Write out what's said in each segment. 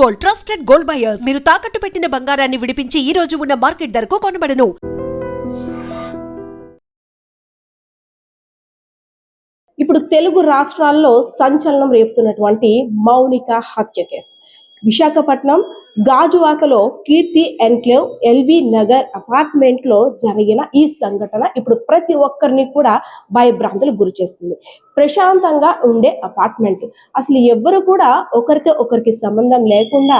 Gold, trusted gold buyers. మీరు తాకట్టు పెట్టిన బంగారాన్ని విడిపించి ఈ రోజు ఉన్న మార్కెట్ ధరకు కొనబడను. ఇప్పుడు తెలుగు రాష్ట్రాల్లో సంచలనం రేపుతున్నటువంటి మౌనిక హత్య కేసు. విశాఖపట్నం గాజువాకలో కీర్తి ఎన్క్లేవ్ ఎల్బీ నగర్ అపార్ట్మెంట్లో జరిగిన ఈ సంఘటన ఇప్పుడు ప్రతి ఒక్కరిని కూడా భయభ్రాంతులకు గురి చేస్తుంది. ప్రశాంతంగా ఉండే అపార్ట్మెంట్, అసలు ఎవ్వరు కూడా ఒకరితో ఒకరికి సంబంధం లేకుండా,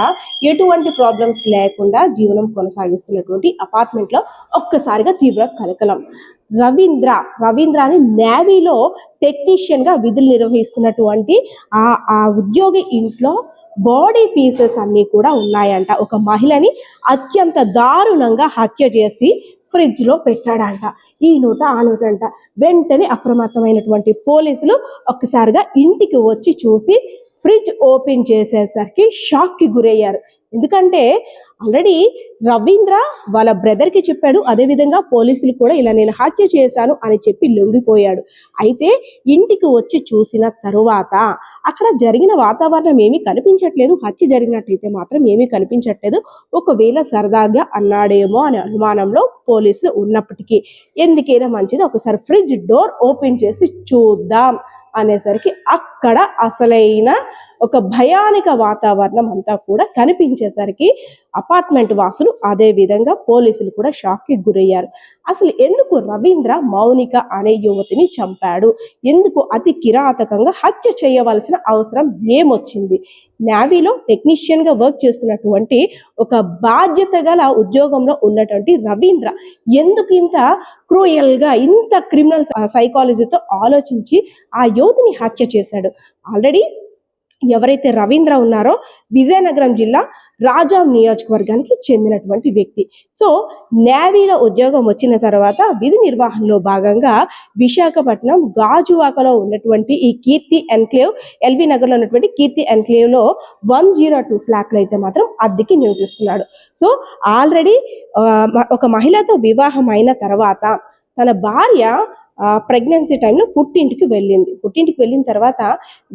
ఎటువంటి ప్రాబ్లమ్స్ లేకుండా జీవనం కొనసాగిస్తున్నటువంటి అపార్ట్మెంట్లో ఒక్కసారిగా తీవ్ర కలకలం. రవీంద్ర అని నేవీలో టెక్నీషియన్గా విధులు నిర్వహిస్తున్నటువంటి ఆ ఉద్యోగి ఇంట్లో బాడీ పీసెస్ అన్నీ కూడా ఉన్నాయంట. ఒక మహిళని అత్యంత దారుణంగా హత్య చేసి ఫ్రిడ్జ్లో పెట్టాడంట. ఈ నోట ఆ నోట అంట. వెంటనే అప్రమత్తమైనటువంటి పోలీసులు ఒక్కసారిగా ఇంటికి వచ్చి చూసి ఫ్రిడ్జ్ ఓపెన్ చేసేసరికి షాక్కి గురయ్యారు. ఎందుకంటే ఆల్రెడీ రవీంద్ర వాళ్ళ బ్రదర్కి చెప్పాడు, అదేవిధంగా పోలీసులు కూడా ఇలా నేను హత్య చేశాను అని చెప్పి లొంగిపోయాడు. అయితే ఇంటికి వచ్చి చూసిన తరువాత అక్కడ జరిగిన వాతావరణం ఏమీ కనిపించట్లేదు. హత్య జరిగినట్టయితే మాత్రం ఏమీ కనిపించట్లేదు. ఒకవేళ సరదాగా అన్నాడేమో అనే అనుమానంలో పోలీసులు ఉన్నప్పటికీ ఎందుకైనా మంచిది ఒకసారి ఫ్రిడ్జ్ డోర్ ఓపెన్ చేసి చూద్దాం అనేసరికి అక్కడ అసలైన ఒక భయానక వాతావరణం అంతా కూడా కనిపించేసరికి అపార్ట్మెంట్ వాసులు అదే విధంగా పోలీసులు కూడా షాక్కి గురయ్యారు. అసలు ఎందుకు రవీంద్ర మౌనిక అనే యువతిని చంపాడు? ఎందుకు అతి కిరాతకంగా హత్య చేయవలసిన అవసరం ఏమొచ్చింది? నేవీలో టెక్నీషియన్గా వర్క్ చేస్తున్నటువంటి ఒక బాధ్యత గల ఉద్యోగంలో ఉన్నటువంటి రవీంద్ర ఎందుకు ఇంత క్రూయల్గా, ఇంత క్రిమినల్ సైకాలజీతో ఆలోచించి ఆ యువతిని హత్య చేశాడు? ఆల్రెడీ ఎవరైతే రవీంద్ర ఉన్నారో విజయనగరం జిల్లా రాజాం నియోజకవర్గానికి చెందినటువంటి వ్యక్తి. సో నేవీలో ఉద్యోగం వచ్చిన తర్వాత విధి నిర్వహణలో భాగంగా విశాఖపట్నం గాజువాకలో ఉన్నటువంటి ఈ కీర్తి ఎన్క్లేవ్, ఎల్బీ నగర్లో ఉన్నటువంటి కీర్తి ఎన్క్లేవ్లో 102 ఫ్లాట్లో అయితే మాత్రం అద్దెకి నివసిస్తున్నాడు. సో ఆల్రెడీ ఒక మహిళతో వివాహం అయిన తర్వాత తన భార్య ప్రెగ్నెన్సీ టైంలో పుట్టింటికి వెళ్ళిన తర్వాత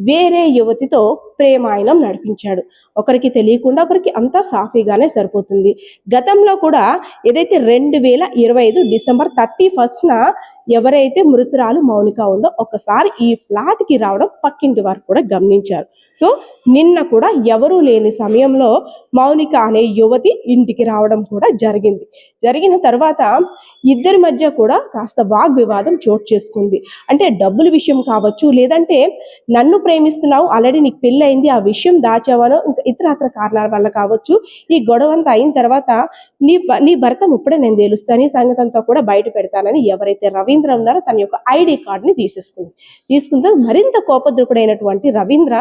వేరే యువతితో ప్రేమాయణం నడిపించాడు. ఒకరికి తెలియకుండా ఒకరికి అంతా సాఫీగానే సరిపోతుంది. గతంలో కూడా ఏదైతే 2025 డిసెంబర్ 31న ఎవరైతే మృతురాలు మౌనిక ఉందో ఒకసారి ఈ ఫ్లాట్కి రావడం పక్కింటి వారు కూడా గమనించారు. సో నిన్న కూడా ఎవరూ లేని సమయంలో మౌనిక అనే యువతి ఇంటికి రావడం కూడా జరిగిన తర్వాత ఇద్దరి మధ్య కూడా కాస్త వాగ్వివాదం చోటు చేసుకుంది. అంటే డబ్బుల విషయం కావచ్చు, లేదంటే నన్ను ప్రేమిస్తున్నావు, ఆల్రెడీ నీకు పెళ్ళి అయింది, ఆ విషయం దాచావనో ఇంకా ఇతరత్ర కారణాల వల్ల కావచ్చు. ఈ గొడవంతా అయిన తర్వాత నీ భర్త ఇప్పుడే నేను తెలుస్తాను, ఈ సంగతి అంతా కూడా బయట పెడతానని ఎవరైతే రవీంద్ర ఉన్నారో తన యొక్క ఐడి కార్డుని తీసుకుంటే మరింత కోపద్రుకుడైనటువంటి రవీంద్ర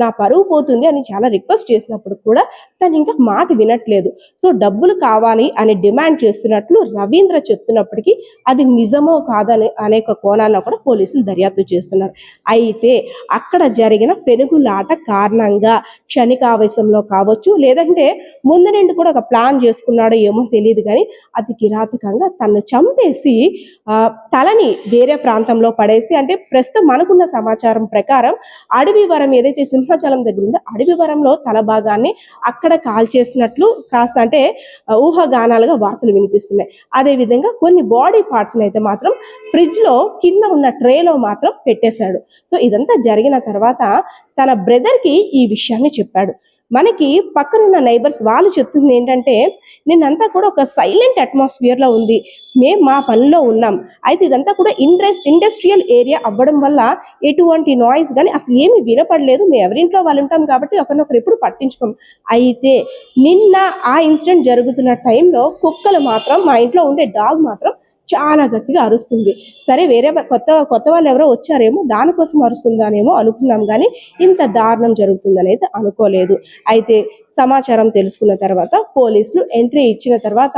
నా పరువు పోతుంది అని చాలా రిక్వెస్ట్ చేసినప్పుడు కూడా తను ఇంకా మాట వినట్లేదు. సో డబ్బులు కావాలి అని డిమాండ్ చేస్తున్నట్లు రవీంద్ర చెప్తున్నప్పటికీ అది నిజమో కాదని అనేక కోణాల్లో కూడా పోలీసులు దర్యాప్తు చేస్తున్నారు. అయితే అక్కడ జరిగిన పెనుగులాట కారణంగా క్షణికావేశంలో కావచ్చు, లేదంటే ముందు నుండి కూడా ఒక ప్లాన్ చేసుకున్నాడో ఏమో తెలియదు, కానీ అతి కిరాతకంగా తను చంపేసి తలని వేరే ప్రాంతంలో పడేసి, అంటే ప్రస్తుతం మనకున్న సమాచారం ప్రకారం అడవివరం ఏదైతే సింహాచలం దగ్గర ఉందో అడవివరంలో తల భాగాన్ని అక్కడ కాల్ చేసినట్లు కాస్త అంటే ఊహాగానాలుగా వార్తలు వినిపిస్తున్నాయి. అదేవిధంగా కొన్ని బాడీ పార్ట్స్ని అయితే మాత్రం ఫ్రిడ్జ్లో కింద ఉన్న ట్రేలో మాత్రం పెట్టేశాడు. సో ఇదంతా జరిగిన తర్వాత తన బ్రదర్కి ఈ విషయాన్ని చెప్పాడు. మనకి పక్కనున్న నైబర్స్ వాళ్ళు చెప్తుంది ఏంటంటే, నిన్నంతా కూడా ఒక సైలెంట్ అట్మాస్ఫియర్లో ఉంది, మేము మా పనిలో ఉన్నాం, అయితే ఇదంతా కూడా ఇండస్ట్రియల్ ఏరియా అవ్వడం వల్ల ఎటువంటి నాయిస్ కానీ అసలు ఏమీ వినపడలేదు, మేము ఎవరింట్లో వాళ్ళు ఉంటాం కాబట్టి ఒకరినొకరు ఎప్పుడు పట్టించుకోం. అయితే నిన్న ఆ ఇన్సిడెంట్ జరుగుతున్న టైంలో కుక్కలు మాత్రం, మా ఇంట్లో ఉండే డాగ్ మాత్రం చాలా గట్టిగా అరుస్తుంది. సరే వేరే కొత్త వాళ్ళు ఎవరో వచ్చారేమో దానికోసం అరుస్తుందానేమో అనుకున్నాం, కానీ ఇంత దారుణం జరుగుతుందని అయితే అనుకోలేదు. అయితే సమాచారం తెలుసుకున్న తర్వాత పోలీసులు ఎంట్రీ ఇచ్చిన తర్వాత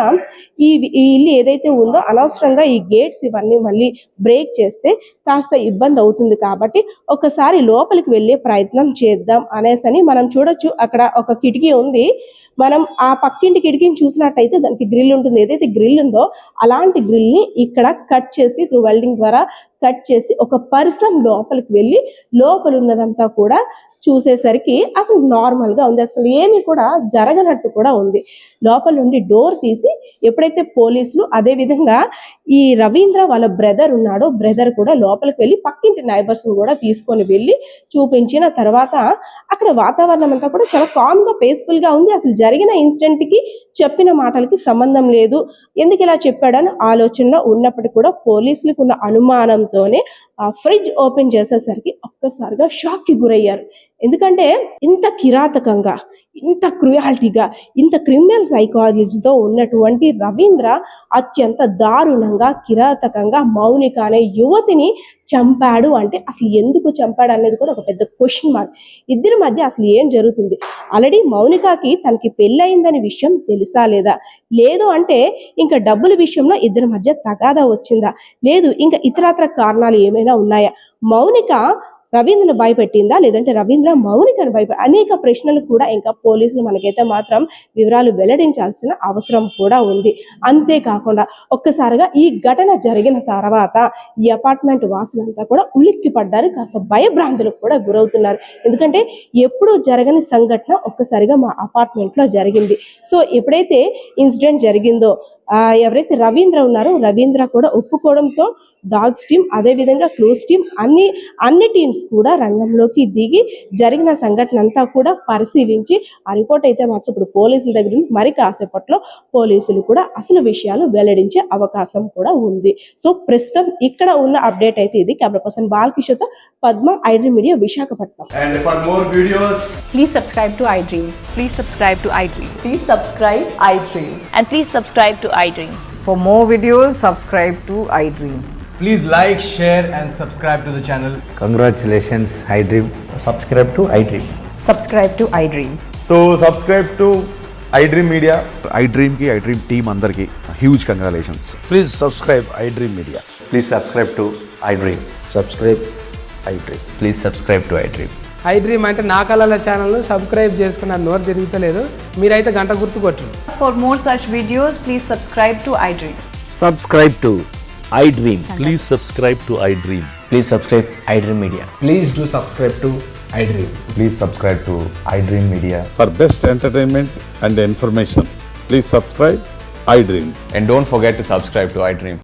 ఈ ఇల్లు ఏదైతే ఉందో అనవసరంగా ఈ గేట్స్ ఇవన్నీ మళ్ళీ బ్రేక్ చేస్తే కాస్త ఇబ్బంది అవుతుంది, కాబట్టి ఒకసారి లోపలికి వెళ్ళే ప్రయత్నం చేద్దాం అనేసని మనం చూడొచ్చు. అక్కడ ఒక కిటికీ ఉంది, మనం ఆ పక్కింటి కిటికీని చూసినట్టయితే దానికి గ్రిల్ ఉంటుంది. ఏదైతే గ్రిల్ ఉందో అలాంటి గ్రిల్ని ఇక్కడ కట్ చేసి త్రూ వెల్డింగ్ ద్వారా కట్ చేసి ఒక పర్సన్ లోపలికి వెళ్ళి లోపల ఉన్నదంతా కూడా చూసేసరికి అసలు నార్మల్గా ఉంది, అసలు ఏమీ కూడా జరగనట్టు కూడా ఉంది. లోపల నుండి డోర్ తీసి ఎప్పుడైతే పోలీసులు అదేవిధంగా ఈ రవీంద్ర వాళ్ళ బ్రదర్ ఉన్నాడో, బ్రదర్ కూడా లోపలికి వెళ్ళి పక్కింటి నైబర్స్ని కూడా తీసుకొని వెళ్ళి చూపించిన తర్వాత అక్కడ వాతావరణం అంతా కూడా చాలా కామ్గా పీస్ఫుల్గా ఉంది. అసలు జరిగిన ఇన్సిడెంట్కి చెప్పిన మాటలకి సంబంధం లేదు, ఎందుకు ఇలా చెప్పాడని ఆలోచనలో ఉన్నప్పటికీ కూడా పోలీసులకు ఉన్న అనుమానంతోనే ఆ ఫ్రిడ్జ్ ఓపెన్ చేసేసరికి ఒక్కసారిగా షాక్కి గురయ్యారు. ఎందుకంటే ఇంత కిరాతకంగా, ఇంత క్రుయాలిటీగా, ఇంత క్రిమినల్ సైకాలజీతో ఉన్నటువంటి రవీంద్ర అత్యంత దారుణంగా, కిరాతకంగా మౌనిక అనే యువతిని చంపాడు అంటే అసలు ఎందుకు చంపాడు అనేది కూడా ఒక పెద్ద క్వశ్చన్ మార్క్. ఇద్దరి మధ్య అసలు ఏం జరుగుతుంది? ఆల్రెడీ మౌనికకి తనకి పెళ్ళయిందనే విషయం తెలుసా లేదా? లేదు అంటే ఇంకా డబ్బుల విషయంలో ఇద్దరి మధ్య తగాదా వచ్చిందా? లేదు ఇంకా ఇతరత్ర కారణాలు ఏమైనా ఉన్నాయా? మౌనిక రవీంద్రను భయపెట్టిందా, లేదంటే రవీంద్ర మౌనికను అనేక ప్రశ్నలు కూడా ఇంకా పోలీసులు మనకైతే మాత్రం వివరాలు వెల్లడించాల్సిన అవసరం కూడా ఉంది. అంతేకాకుండా ఒక్కసారిగా ఈ ఘటన జరిగిన తర్వాత ఈ అపార్ట్మెంట్ వాసులంతా కూడా ఉలిక్కి పడ్డారు, కాస్త భయభ్రాంతులకు కూడా గురవుతున్నారు. ఎందుకంటే ఎప్పుడూ జరగని సంఘటన ఒక్కసారిగా మా అపార్ట్మెంట్లో జరిగింది. సో ఎప్పుడైతే ఇన్సిడెంట్ జరిగిందో ఎవరైతే రవీంద్ర ఉన్నారో రవీంద్ర కూడా ఒప్పుకోవడంతో డాగ్స్ టీమ్ అదేవిధంగా క్లూస్ టీమ్ అన్ని టీమ్స్ కూడా రంగంలోకి దిగి జరిగిన సంఘటన అంతా కూడా పరిశీలించి ఆ రిపోర్ట్ అయితే మాత్రం ఇప్పుడు పోలీసుల దగ్గర ఉంది. మరి కాసేపట్లో పోలీసులు కూడా అసలు విషయాలు వెల్లడించే అవకాశం కూడా ఉంది. సో ప్రస్తుతం ఇక్కడ ఉన్న అప్డేట్ అయితే ఇది. కెమెరా పర్సన్ బాలకిషోర్తో Padma, iDream media, Visakhapatnam. And for more videos, Please subscribe to iDream. Please subscribe to iDream. Please subscribe iDream. And please subscribe to iDream. For more videos, subscribe to iDream. please like, share and subscribe to the channel. Congratulations, iDream. Subscribe to iDream. Subscribe to iDream. So subscribe to iDream Media. iDream team అందరికి huge congratulations. Please subscribe iDream Media. Please subscribe to iDream. Subscribe iDream. Please subscribe to iDream. iDream అంటే నా కళల ఛానల్ను subscribe చేసుకున్న నోరు తిరుగుతలేదు, మీరైతే గంట గుర్తు కొట్టండి. For more such videos, please subscribe to iDream. Subscribe to iDream. Please subscribe to iDream. Please subscribe iDream Media. Please do subscribe to iDream. Please subscribe to iDream Media. For best entertainment and information, please subscribe iDream. And don't forget to subscribe to iDream.